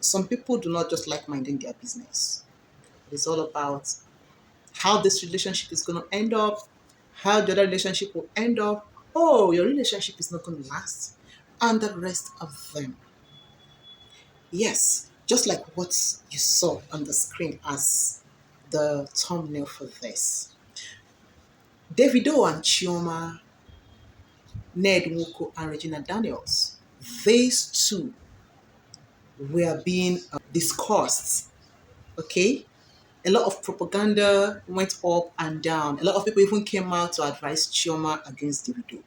Some people do not just like minding their business. It's all about how this relationship is going to end up, how the other relationship will end up. Oh, your relationship is not going to last, and the rest of them. Yes, just like what you saw on the screen as the thumbnail for this. Davidø and Chioma, Nwoko, and Regina Daniels. These two were being discussed. Okay, a lot of propaganda went up and down. A lot of people even came out to advise Chioma against Davido.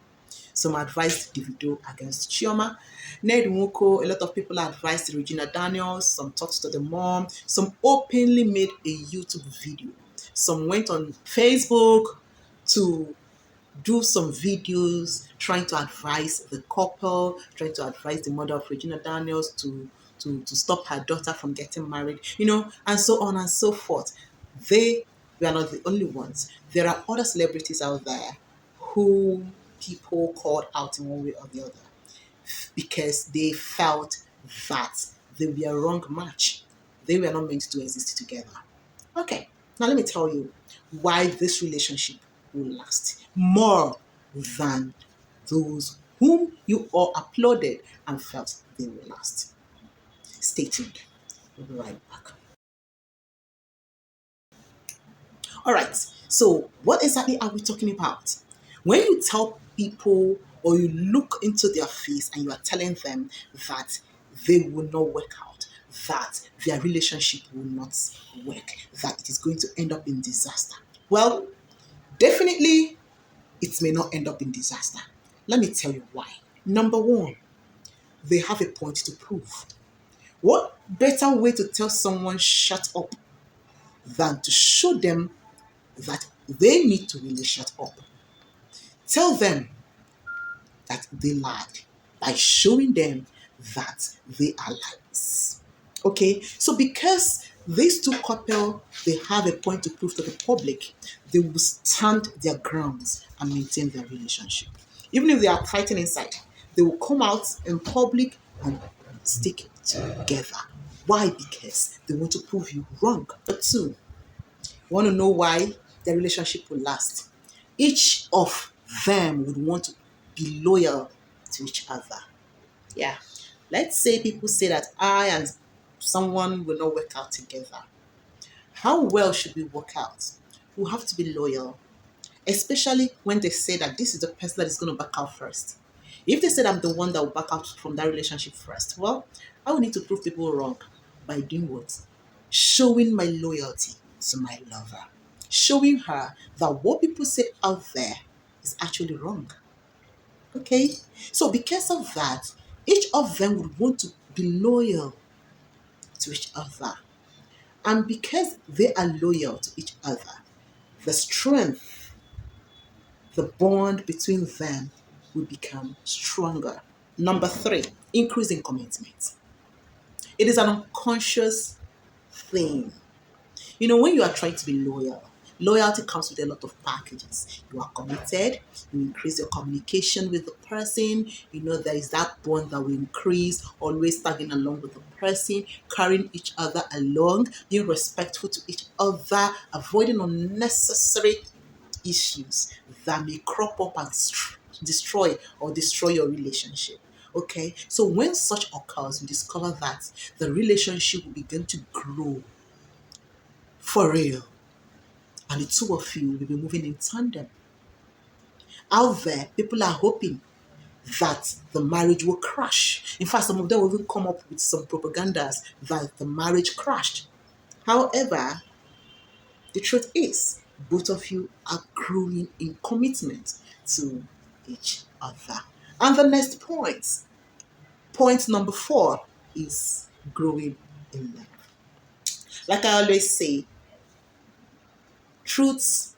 Some advised Davido against Chioma. Nwoko, a lot of people advised Regina Daniels. Some talked to the mom. Some openly made a YouTube video. Some went on Facebook to do some videos trying to advise the couple, trying to advise the mother of Regina Daniels to stop her daughter from getting married, and so on and so forth. They were not the only ones. There are other celebrities out there who people called out in one way or the other because they felt that they were a wrong match. They were not meant to exist together. Okay, now let me tell you why this relationship will last more than those whom you all applauded and felt they will last. Stay tuned. We'll be right back. All right, so what exactly are we talking about? When you tell people or you look into their face and you are telling them that they will not work out, that their relationship will not work, that it is going to end up in disaster. Well, definitely it may not end up in disaster. Let me tell you why. Number one, they have a point to prove. What better way to tell someone shut up than to show them that they need to really shut up? Tell them that they lied by showing them that they are liars. Okay, so because these two couple they have a point to prove to the public, they will stand their grounds and maintain their relationship. Even if they are fighting inside, they will come out in public and stick together. Why? Because they want to prove you wrong. But two, you want to know why their relationship will last? Each of them would want to be loyal to each other. Yeah. Let's say people say that I and someone will not work out together. How well should we work out? We have to be loyal, especially when they say that this is the person that is going to back out first. If they said I'm the one that will back out from that relationship first, well, I will need to prove people wrong by doing what? Showing my loyalty to my lover. Showing her that what people say out there is actually wrong. Okay? So because of that, each of them would want to be loyal to each other. And because they are loyal to each other, the strength, the bond between them will become stronger. Number three, increasing commitment. It is an unconscious thing. When you are trying to be loyal, loyalty comes with a lot of packages. You are committed, you increase your communication with the person, there is that bond that will increase, always tagging along with the person, carrying each other along, being respectful to each other, avoiding unnecessary issues that may crop up and destroy your relationship. Okay, so when such occurs, you discover that the relationship will begin to grow for real, and the two of you will be moving in tandem. Out there, people are hoping that the marriage will crash. In fact, some of them will even come up with some propagandas that the marriage crashed. However, the truth is, both of you are growing in commitment to each other. And the next point number 4, is growing in love. Like I always say, truth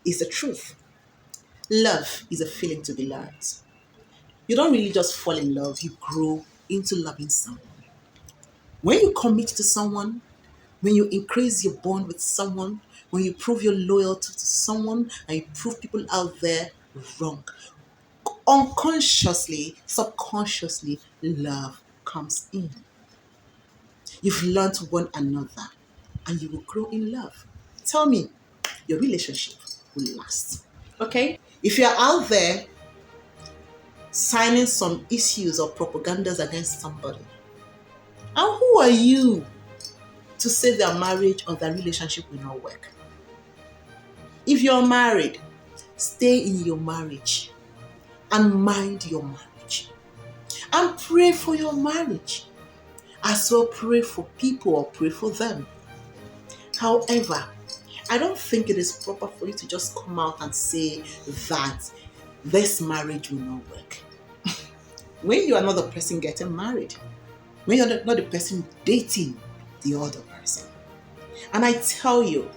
is the truth. Love is a feeling to be learned. You don't really just fall in love, you grow into loving someone. When you commit to someone, when you increase your bond with someone, when you prove your loyalty to someone, and you prove people out there wrong, unconsciously, subconsciously, love comes in. You've learned one another and you will grow in love. Tell me, your relationship will last. Okay? If you're out there signing some issues or propagandas against somebody, and who are you to say their marriage or their relationship will not work? If you're married, stay in your marriage and mind your marriage. And pray for your marriage. As well, pray for people or pray for them. However, I don't think it is proper for you to just come out and say that this marriage will not work. When you are not the person getting married, when you're not the person dating the other person. And I tell you,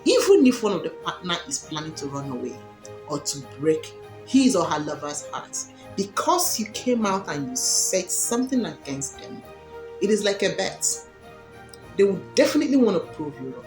even if one of the partner is planning to run away or to break his or her lover's heart, because you came out and you said something against them, it is like a bet. They will definitely want to prove you wrong.